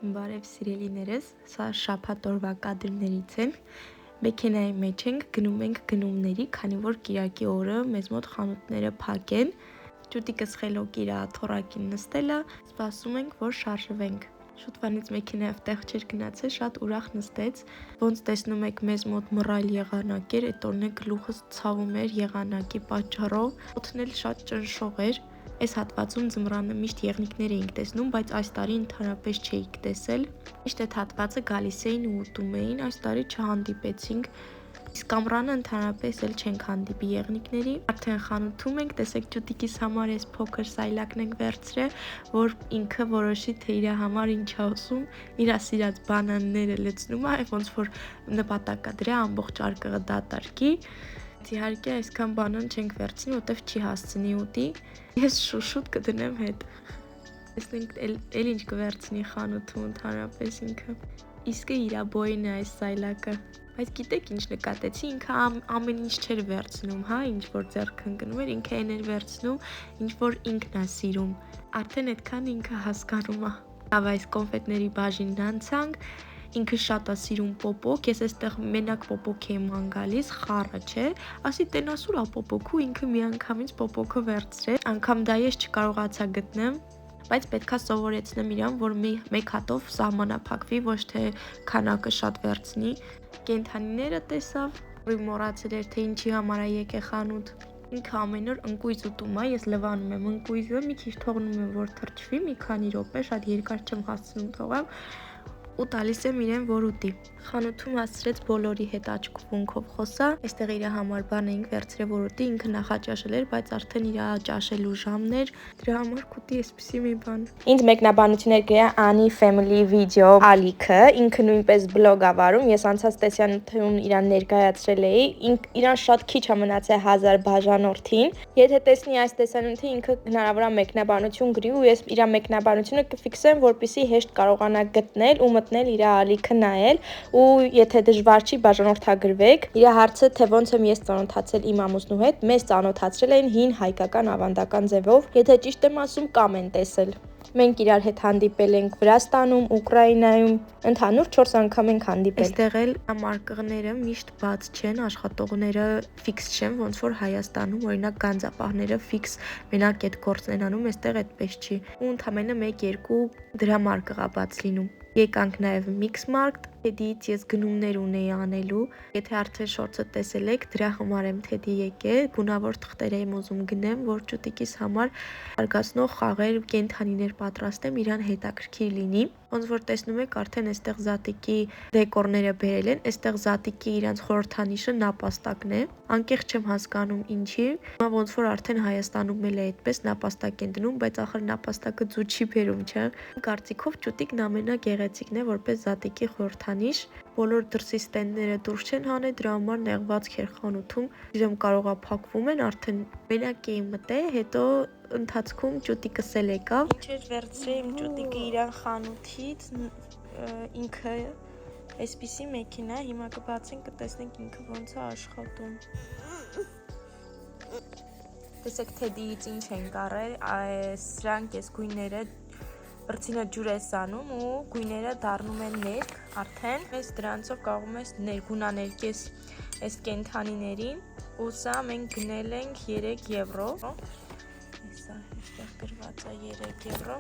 Բարև սիրելիներս, սա շաբաթ օրվա կադրներից են։ Մեքենայի մեջ ենք, գնում ենք գնումների, քանի որ կիրակի օրը մեզ մոտ խանութները փակ են։ Ճուտիկս խելոք իր թոռակին նստել է, սպասում ենք, որ շարժվենք։ Շուտվանից մեքենայով տեղ չէր գնացել, շատ ուրախ նստեց։ Ոնց տեսնում եք, մեզ մոտ մռայլ եղանակ էր, այդ օրն գլուխս ցավում էր եղանակի պատճառով, օդն էլ շատ ճնշող էր։ Այս հատվածում ձմռանը միշտ եղնիկներ էինք տեսնում, բայց այս տարի ընդհանրապես չէինք տեսել։ Միշտ այդ հատվածը գալիս էին ու ուտում էին, այս տարի չհանդիպեցինք։ Իսկ ամռանը ընդհանրապես էլ չենք հանդիպի եղնիկների։ Արդեն խանութում ենք, տեսեք ճուտիկիս համար այս փոքր սայլակն ենք վերցրել, որ ինքը որոշի, թե իր համար ինչ է ուզում, իր սիրած բանանները լցնում է, ոնց որ նպատակ է դրա ամբողջ արկղը դատարկի։ Իհարկե այսքան բանան չենք վերցնի, որտեվ չի հասցնի ուտի։ Ես շուշուտ կդնեմ հետ։ Տեսնենք էլ ինչ կվերցնի խանութում ընդհանրապես ինքը։ Իսկը իր բոյն է այս սայլակը։ Բայց գիտեք ինչ նկատեցի, ինքը ամեն ինչ չէր վերցնում, հա, ինչ որ ձեռքը ընկնում էր, ինքը այն էր վերցնում, ինչ որ ինքն է սիրում։ Արդեն այդքան ինքը հասկանում է։ Լավ, այս կոնֆետների բաժինն անցանք։ Ինքը շատ է սիրում պոպոկ, ես այստեղ մենակ պոպոկ եմ գալիս, խառը չէ, ասի տենասուր է պոպոկ ու ինքը միանգամից պոպոկը վերցրեց, անգամ դա ես չկարողացա գտնեմ, բայց պետքա սովորեցնեմ իրան, որ մեկ հատով սահմանափակվի, ոչ թե քանակը շատ վերցնի։ Կենդանիները տեսավ, մոռացել էր, թե ինչի համար է եկել խանութ։ Ինքը ամեն օր ընկույզ ուտում է, ես լվանում եմ ընկույզը, մի քիչ թողնում եմ, որ թրջվի, մի քանի րոպե, շատ երկար չեմ հասցնում թողամ, ու տալիս եմ իրեն, որ ուտի։ Խանութում հասցրեց բոլորի հետ աչքուվունքով խոսա, այստեղ իր համար բան էինք վերցրել, որ ուտի, ինքը նախաճաշել էր, բայց արդեն իր ճաշելու ժամն էր, դրա համար կուտի այսպիսի մի բան։ Ինձ մեկնաբանություն էր գրել Անի Family Video Ալիքը, ինքը նույնպես բլոգ ա վարում, ես անցած տեսանյութում իրան ներկայացրել էի, իրան շատ քիչ է մնացել 1000 բաժանորդին։ Եթե տեսնի այս տեսանյութը, ինքը հնարավոր է մեկնաբանություն գրի ու ես իր մեկնաբանությունը կֆիքսեմ, որպեսզի հեշտ կարողանա գտնել ու մտնել իր ալիքը նայել ու եթե դժվար չի բաժանորդագրվեք։ Իր հարցը, թե ոնց եմ ես ծանոթացել իմ ամուսնու հետ, մեզ ծանոթացրել են հին հայկական ավանդական ձևով, եթե ճիշտ եմ ասում, կամ են տեսել։ Մենք իրար հետ հանդիպել ենք Վրաստանում, Ուկրաինայում, ընդհանուր 4 անգամ ենք հանդիպել։ Այստեղ էլ մարկղները միշտ բաց չեն, աշխատողները ֆիքս չեն, ոնց որ Հայաստանում, օրինակ գանձապահները ֆիքս մենակ այդ գործն են անում, այստեղ այդպես չի։ Ու ընդամենը 1-2 դրամարկղ է բաց լինում։ Եկանք նաև Mixmarkt, Թեդիից ես գնումներ ունեի անելու, եթե արդեն շորտսը տեսել եք, դրա համար եմ Թեդի եկել, գունավոր թղթեր եմ ուզում գնեմ, որ ճուտիկիս համար արգասնող խաղեր, կենդանիներ պատրաստեմ, իրան հետաքրքիր լինի։ Ոնց որ տեսնում եք, արդեն այստեղ զատիկի դեկորները բերել են, այստեղ զատիկի իրանց խորհրդանիշը նապաստակն է, անկեղծ չեմ հասկանում ինչի, հիմա ոնց որ արդեն Հայաստանում էլ է այդպես նապաստակ են դնում, բայց ախր նապաստակը ձու չի բերում, չէ։ Կարծիքով ճուտիկն ամենագեղեցիկն է որպես զատիկի խորհրդանիշ, բոլոր դրսի ստենդները դուրս չեն հանել, դրա համար նեղվածք էր խանութում, իրեմ կարողա փակվում են, արդեն մենակ էի մտել, հետո ընթացքում ճուտիկս էլ եկավ։ Ինչ էր վերցրել իմ ճուտիկը իրան խանութից, ինքը այսպիսի մեքենա, հիմա կբացենք, կտեսնենք ինքը ոնց է աշխատում։ Տեսեք Թեդիից ինչ են կարել, սրանք ես գույները բրձինը ջուր ես անում ու գույները դառնում են ներք, արդեն ես դրանցով կարողում ես ներգունաներկես այս կենդանիներին ու սա մենք գնել ենք 3 եվրո, սա այստեղ գրված է 3 եվրո,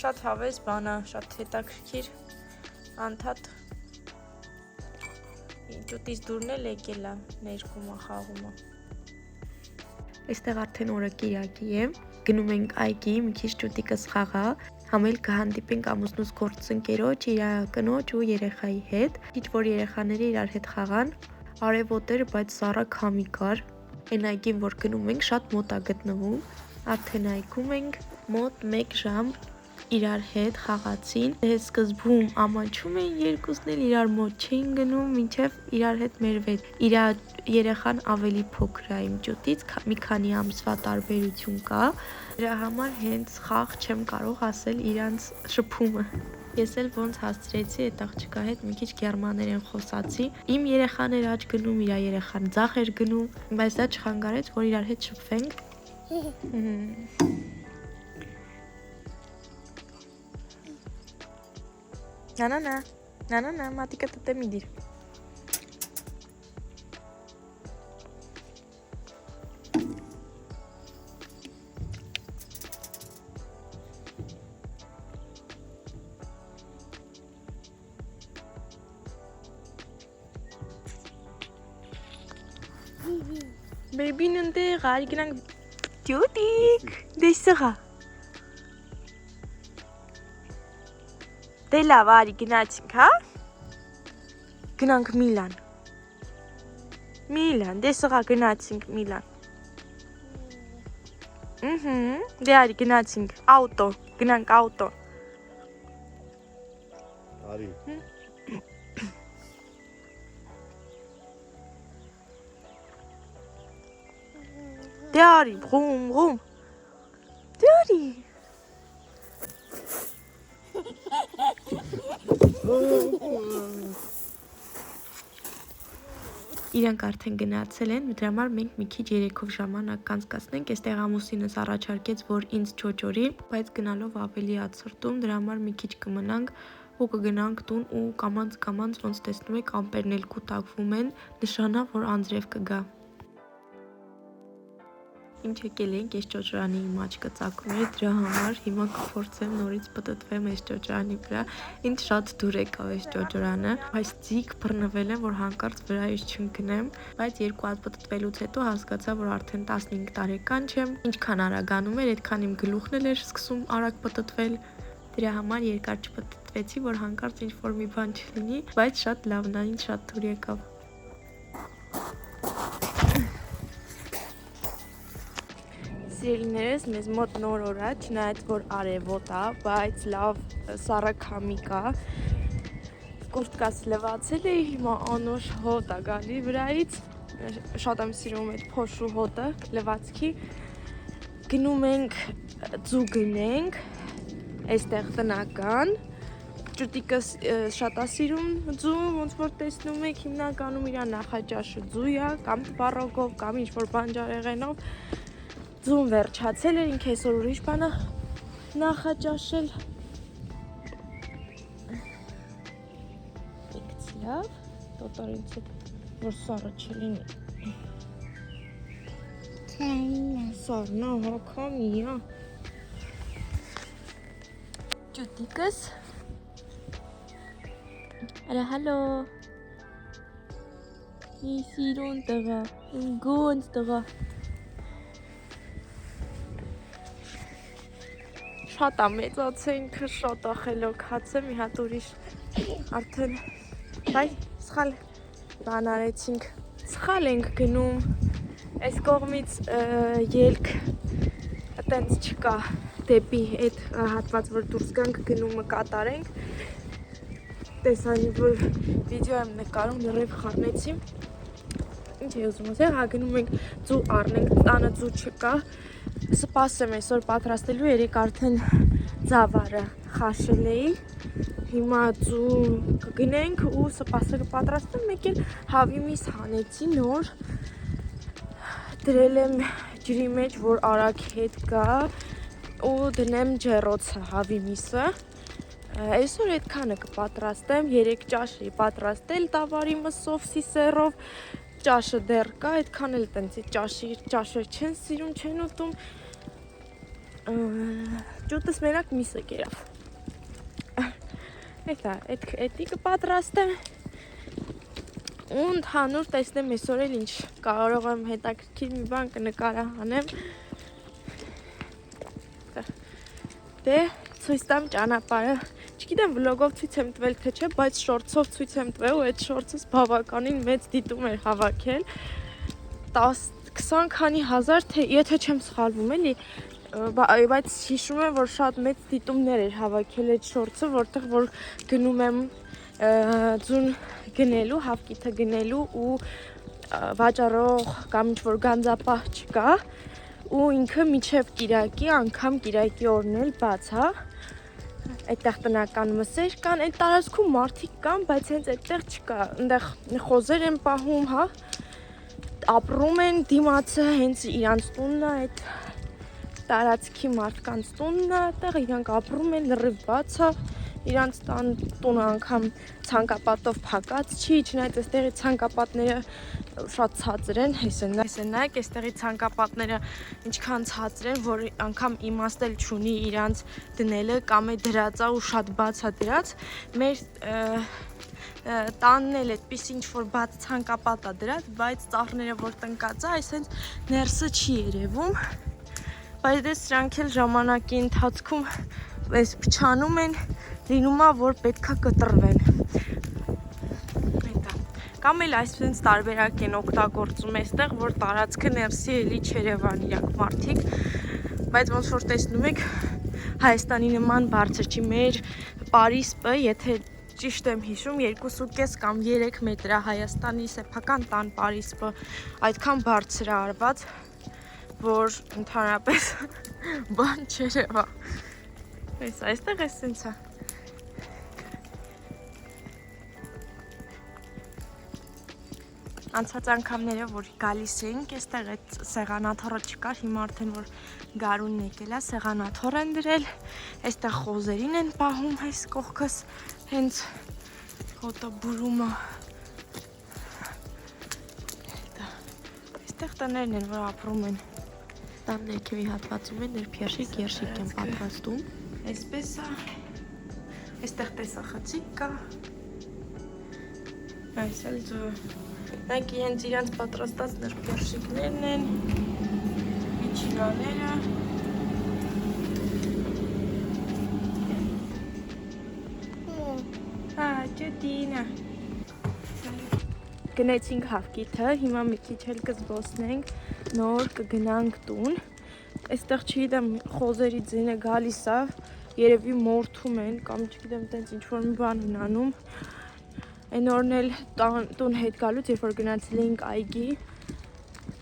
շատ հավես բան է, շատ հետաքրքիր, անդադ ճուտից դուրն էլ եկել է, ներկում է խաղում է։ Այստեղ արդեն օրը կիրակի է, գնում ենք այգի, մի քիչ ճուտիկս խաղա, համել կհանդիպենք ամուսնուս գործընկերոջ, իր կնոջ ու երեխայի հետ, քիչ որ երեխաները իրար հետ խաղան, արևոտ էր, բայց սառը քամի կար, այն այգին որ գնում ենք շատ մոտ է գտնվում, արդեն այգում ենք մոտ 1 ժամ իրար հետ խաղացին, սկզբում ամաչում էին երկուսն էլ իրար մոտ չէին գնում, մինչև իրար հետ մերվեց, իր երեխան ավելի փոքր է իմ ճուտից, մի քանի ամսվա տարբերություն կա, դրա համար հենց խաղ չեմ կարող ասել իրանց շփումը։ Ես էլ ոնց հասցրեցի այդ աղջկա հետ մի քիչ գերմաներեն խոսացի, իմ երեխան էր աջ գնում, իր երեխան ձախ էր գնում, բայց դա չխանգարեց, որ իրար հետ շփվենք։ Նանա, մատիկը տտե մի դիր։ Բեբին ընդեղ, արի գնանք տյուտիկ, դես սղա։ Դե լավ, արի գնացինք, հա։ Գնանք Միլան, դե սղա գնացինք Միլան։ Դե արի գնացինք, աուտո, գնանք աուտո։ Արի։ Դե արի, ղում, դե արի։ Իրանք արդեն գնացել են, դրա համար մենք մի քիչ երեքով ժամանակ կանցկացնենք, այստեղ ամուսինս առաջարկեց, որ ինձ չոճորի, բայց գնալով ավելի ացրտում, դրա համար մի քիչ կմնանք ու կգնանք տուն ու կամանց ոնց տեսնում եք ամպերն էլ կուտակվում են, նշանա, որ անձրև կգա։ Ինչ եկել ենք, այս ճոճրանի իմ աչքը ծակում էր, դրա համար հիմա կփորձեմ նորից պտտվեմ այս ճոճրանի վրա։ Ինձ շատ դուր եկավ այս ճոճրանը, բայց ձիգ բռնվել եմ, որ հանկարծ վրայից չընկնեմ, բայց երկու հատ պտտվելուց հետո հասկացա, որ արդեն 15 տարեկան չեմ, ինչքան արագանում էր, այդքան իմ գլուխն էլ էր սկսում արագ պտտվել, դրա համար երկար չպտտվեցի, որ հանկարծ ինչ-որ մի բան չլինի, բայց շատ լավն է, ինձ շատ դուր եկավ։ Սիրելիներս, մեզ մոտ նոր օր է, չնայած որ արևոտ է, բայց լավ սառը քամի կա։ Կուրտկաս լվացել է, հիմա անոր հոտ է գալի վրայից։ Շատ եմ սիրում այդ փոշու հոտը լվացքի։ Գնում ենք ձու գնենք, այստեղ տնական։ Ճուտիկս շատ է սիրում ձու, ոնց որ տեսնում եք, հիմնականում իր նախաճաշը ձու է, կամ տպառոգով, կամ ինչ-որ բանջարեղենով։ Ձուն վերջացել էր, ինք այսօր ուրիշ բան է նախաճաշել։ Եկցի լավ, տոտորինց որ սառը չլինի։ Սառնա, հա, քամի է։ Ճուտիկս։ Արա, հալո։ Ի սիրուն տղա, գոնց տղա։ Շատ է մեծացել, ինքը շատ է խելոքած է, մի հատ ուրիշ արդեն, բայ, սխալ բան արեցինք, սխալ ենք գնում, այս կողմից ելք տենց չկա դեպի այդ հատված, որ դուրս գանք գնումը կատարենք, տեսանի, որ վիդեո եմ նկարում, լրիվ խառնեցի, ինչ է ուզում ասել, հա գնում ենք ձու առնենք, տանը ձու չկա, սպասեմ այսօր պատրաստելու, երեկ արդեն ձավարը խաշել էի, հիմա ձու կգնենք ու սպասը կպատրաստեմ, մեկ էլ հավի միս հանեցի նոր, դրել եմ ջրի մեջ, որ արագ հետ գա ու դնեմ ջեռոցը հավի միսը, այսօր այդքանը կպատրաստեմ, 3 ճաշ էի պատրաստել տավարի մսով, սիսերով, ճաշը դեռ կա, այդքան էլ տենցի ճաշեր չեն սիրում, չեն ուտում, ճուտս մենակ միսը կերավ, էդի կպատրաստեմ, ու ընդհանուր տեսնեմ այսօր էլ ինչ կարող եմ հետաքրքիր մի բան կնկարահանեմ, դե ցույց տամ ճանապարհը, չգիտեմ վլոգով ցույց եմ տվել թե չէ, բայց շորցով ցույց եմ տվել ու այդ շորցս բավականին մեծ դիտում էր հավաքել 10-20 քանի հազար թե եթե չեմ սխալվում էլի, բայց հիշում եմ, որ շատ մեծ դիտումներ էր հավաքել այդ շորցը, որտեղ որ գնում եմ ձուն գնելու, հավկիթը գնելու ու վաճառող կամ ինչ-որ գանձապահ չկա ու ինքը միջև կիրակի, անգամ կիրակի օրն էլ բաց է, այդտեղ տնական մսեր կան, այդ տարածքում մարդիկ կան, բայց հենց այդտեղ չկա, այնտեղ խոզեր են պահում, հա, ապրում են, դիմացը հենց իրանց տունն է, այդ տարածքի մարդկանց տունն է, այդտեղ իրանք ապրում են, լրիվ բաց է, իրանց տունը անգամ ցանկապատով փակած չի, չնայած այստեղի ցանկապատները շատ ցածր են, հեսեն նայեք, այստեղի ցանկապատները ինչքան ցածր են, որ անգամ իմաստել չունի իրանց դնելը կամ է դրածա ու շատ բաց է դրած։ Մեր տանն էլ այդպես ինչ որ բաց ցանկապատ է դրած, բայց ծառները որ տնկած է, այսինքն ներսը չի երևում։ Բայց դե սրանք էլ ժամանակի ընթացքում այս փչանում են, լինում է որ պետքա կտրվեն։ Կամ էլ այսպես տարբերակ են օգտագործում այստեղ, որ տարածքը ներսի էլի Չերևան իրանք մարդիկ, բայց ոնց որ տեսնում եք, Հայաստանի նման բարձր չի, մեր Պարիսպը, եթե ճիշտ եմ հիշում, 2.5 կամ 3 մետր է, Հայաստանի սեփական տան Պարիսպը այդքան բարձր է արված, որ ընդհանրապես բան Չերևա։ Այստեղ է սենց է։ Անցած անգամները, որ գալիս էինք, այստեղ այդ սեղանաթոռը չկար, հիմա արդեն որ գարունն եկել է, սեղանաթոռ են դրել, այստեղ խոզերին են պահում այս կողքս, հենց հոտաբուրումը։ Այստեղ տներն են, որ ապրում են։ Տան ներքևի հատվածում են ներփյաշիկ երշիկ են պատրաստում։ Այսպես է, այստեղ տեսախցիկ կա, այս էլ Նայք իրենց իրանց պատրաստած ներփյաշիկներն են, միջինաները։ Ջուտինա։ Գնեցինք հավկիթը, հիմա մի քիչ էլ կզբոսնենք, նոր կգնանք տուն։ Այստեղ չգիտեմ խոզերի ձենը գալիս է, երևի մորթում են կամ չգիտեմ տենց ինչ-որ մի բան են անում։ Այն օրն էլ տուն հետ գալուց, երբ որ գնացել էինք այգի,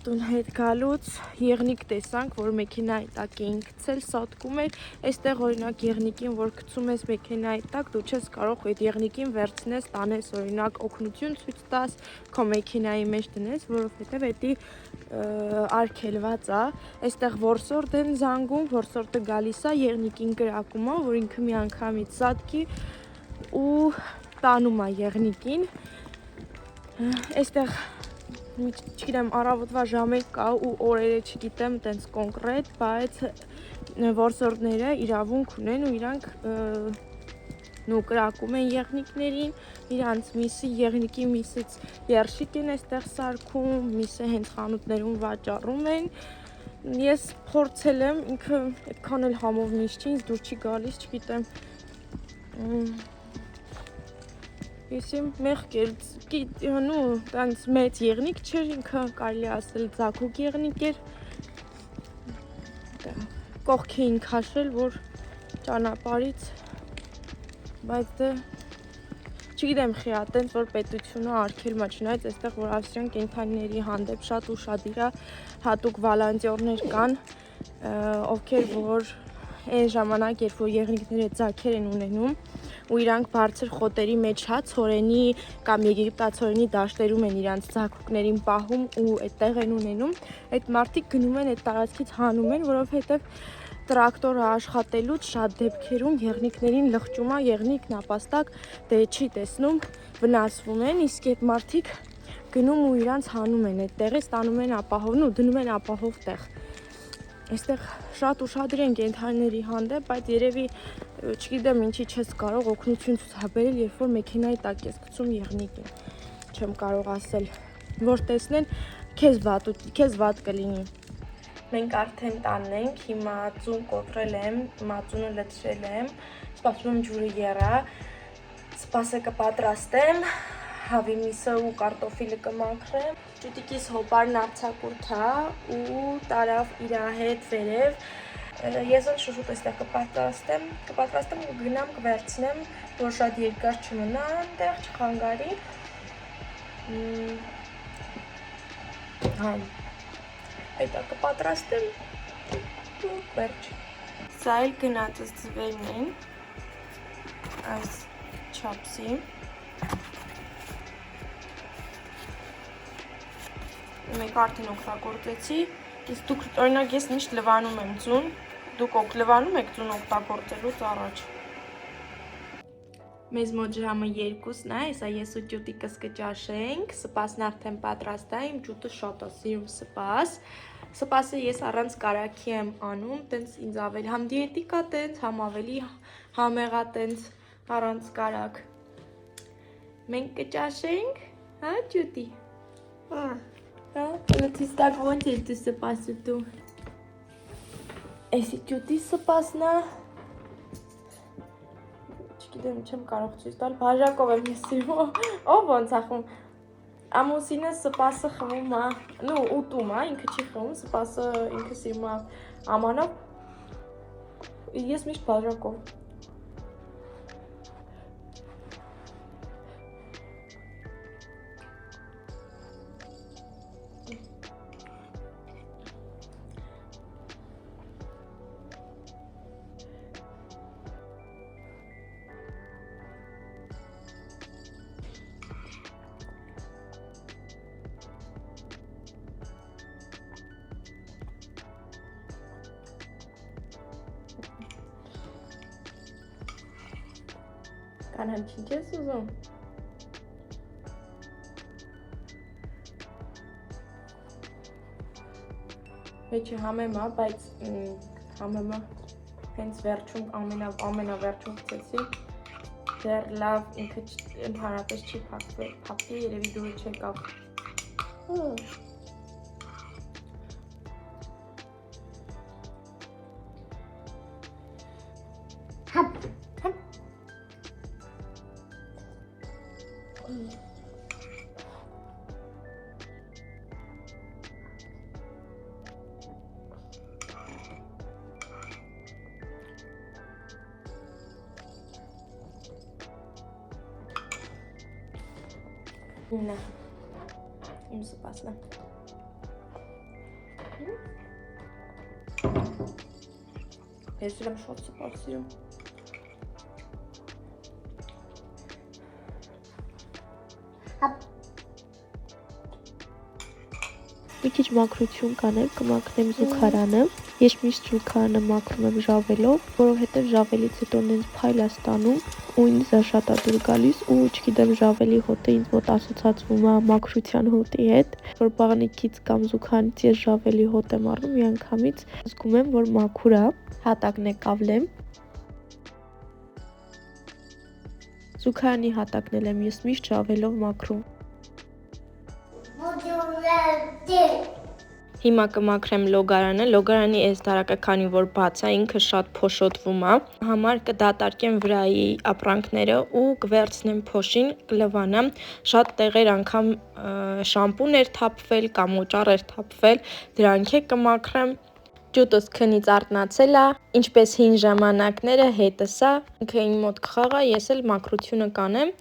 տուն հետ գալուց եղնիկ տեսանք, որ մեքենայի տակ էին գցել, սատկում էր, այստեղ օրինակ եղնիկին, որ գցում ես մեքենայի տակ, դու չես կարող այդ եղնիկին վերցնես, տանես օրինակ օգնություն ցույց տաս, քո մեքենայի մեջ դնես, որովհետև էդի արգելված է, այստեղ որսորդ են զանգում, որսորդը գալիս է, եղնիկին կրակում է, որ ինքը մի անգամից սատկի ու տանում է եղնիկին, այստեղ չգիտեմ առավոտվա ժամեր կա ու օրերը չգիտեմ տենց կոնկրետ, բայց որսորդները իրավունք ունեն ու իրանք կրակում են եղնիկներին, իրանց միսը եղնիկի միսից երշիկ են այստեղ սարքում, միսը հենց խանութներում վաճառում են, ես փորձել եմ, ինքը այդքան էլ համով միս չի, ինձ դուր չի գալիս, չգիտեմ Ես իմ մեղք էր, տանց մեծ եղնիկ չէր, ինքը կարելի ասել ձագուկ եղնիկ էր, կողքի էին քաշել, որ ճանապարից, բայց դե, չգիտեմ խիա, տենց որ պետությունը արգելում է, չնայած այստեղ, որ ավստրիան կենդանիների հանդեպ շատ ուշադիր է, հատուկ վոլոնտյորներ կան, ովքեր որ այն ժամանակ, երբ որ եղնիկները ձագեր են ունենում, ու իրանք բարձր խոտերի մեջ հա ցորենի կամ եգիպտացորենի դաշտերում են իրանց ձագուկներին պահում ու այդտեղ են ունենում, այդ մարդիկ գնում են այդ տարածքից հանում են, որովհետև տրակտորը աշխատելուց շատ դեպքերում եղնիկներին լղճում է, եղնիկն ապաստակ դե չի տեսնում, վնասվում են, իսկ այդ մարդիկ գնում ու իրանց հանում են այդտեղից, տանում են ապահովն ու դնում են ապահով տեղ։ Այստեղ շատ ուշադիր են կենդանիների հանդեպ, բայց երևի չգիտեմ ինչի չես կարող օգնություն ցուցաբերել, երբ որ մեքենայի տակ ես գցում եղնիկին։ Չեմ կարող ասել, որ տեսնեն քեզ վատ կլինի։ Մենք արդեն տանն ենք, հիմա ծուն կոտրել եմ, մածունը լցրել եմ, սպասում եմ ջուրը եռա, սպասը կպատրաստեմ, հավի միսը ու կարտոֆիլը կմաքրեմ, ճուտիկիս հոպարն արձակուրդ է ու տարավ իրա հետ վերև, ես ոնց շուշուտ այստեղ կպատրաստեմ ու գնամ կվերցնեմ, որ շատ երկար չմնա այնտեղ, չխանգարի, այդա կպատրաստեմ ու վերջ։ Սա էլ գնացս ձվերն են, այս չապսի, մեկ արդեն օգտագործեցի, իսկ դուք օրինակ ես միշտ լվանում եմ ձուն, դուք լվանում եք ձուն օգտագործելուց առաջ։ Մեզ մոտ ժամը 2-ն է, հեսա ես ու ջուտիկս կճաշենք, սպասն արդեն պատրաստ է, իմ ջուտը շատ է սիրում սպաս, սպասը ես առանց կարաքի եմ անում, տենց ինձ ավելի համ դիետիկա տենց, համ ավելի համեղա տենց առանց կարակ, մենք կճաշենք, հա ջուտի, հա, լծիս տակ ոնց ես դու սպասու դու, էսի ջուտի սպասնա, Չգիտեմ, չեմ կարող ցույց տալ, բաժակով եմ ես սիրում, ով ոնց է խմում, ամուսինը սպասը խմում է, նու ուտում է, ինքը չի խմում, սպասը ինքը սիրում է ամանով, ես միշտ բաժակով։ Կանեմ ինչ ես ուզում։ Մեջը համեմա, բայց համեմա հենց վերջում ամենավերջում գցեցի, դեռ լավ ինքը ընդհանրապես չի փակվի, երևի դուրը չեկավ։ Նա, իմ սպասն է։ Ես իրեմ շոտ սպաս սիրում։ Մի քիչ մաքրություն կանեմ, կմաքրեմ զուգարանը։ Ես միշտ զուգարանը մաքրում եմ ժավելով, որովհետև ժավելից հետո նենց փայլ է ստանում ու ինձ է շատ է դուր գալիս ու չգիտեմ ժավելի հոտը ինձ մոտ ասոցացվում է մաքրության հոտի հետ, որ բաղնիքից կամ զուգարանից ես ժավելի հոտ եմ առնում միանգամից, զգում եմ, որ մաքուր է, հատակն է կավլեմ։ Զուգարանի հատակն էլ եմ ես միշտ ժավելով մաքրում։ Հիմա կմաքրեմ լոգարանը, լոգարանի այս դարակը քանի որ բաց է, ինքը շատ փոշոտվում է, համար կդատարկեմ վրայի ապրանքները ու կվերցնեմ փոշին, կլվանամ, շատ տեղեր անգամ շամպուն էր թափվել կամ օճառ էր թափվել, դրանք է կմաքրեմ, ջուտս քնից արթնացել է, ինչպես հին ժամանակները հետս է, ինքը իմ մոտ կխաղա, ես էլ մաքրությունը կանեմ,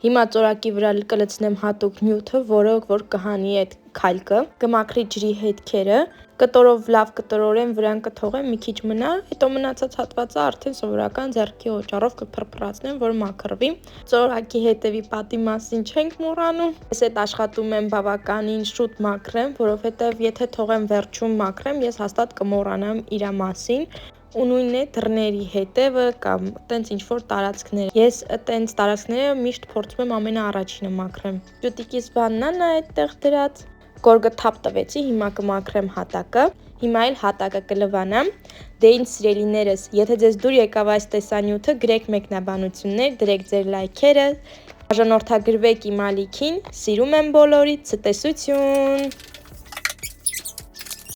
Հիմա ծորակի վրա կլցնեմ հատուկ նյութը, որը որ կհանի այդ քայլքը, կմաքրի ջրի հետքերը, կտորով լավ կտորորեմ վրան կթողեմ մի քիչ մնա, հետո մնացած հատվածը արդեն սովորական ձեռքի օճառով կփրփրացնեմ, որ մաքրվի։ Ծորակի հետևի պատի մասին չենք մոռանում։ Ես այդ աշխատում եմ բավականին շուտ մաքրեմ, որովհետև եթե թողեմ վերջում մաքրեմ, ես հաստատ կմոռանամ իր մասին։ Ու նույնն է դռների հետևը կամ տենց ինչ-որ տարածքներ։ Ես տենց տարածքները միշտ փորձում եմ ամենաառաջինը մաքրեմ։ Ջուտիկիս բաննան է այդտեղ դրած։ Գորգը թափ տվեցի, հիմա կմաքրեմ հատակը։ Հիմա էլ հատակը կլվանամ։ Դե ինձ սիրելիներս, եթե ձեզ դուր եկավ այս տեսանյութը, գրեք մեկնաբանություններ, դրեք ձեր լայքերը, բաժանորդագրվեք իմ ալիքին, սիրում եմ բոլորիդ, ցտեսություն։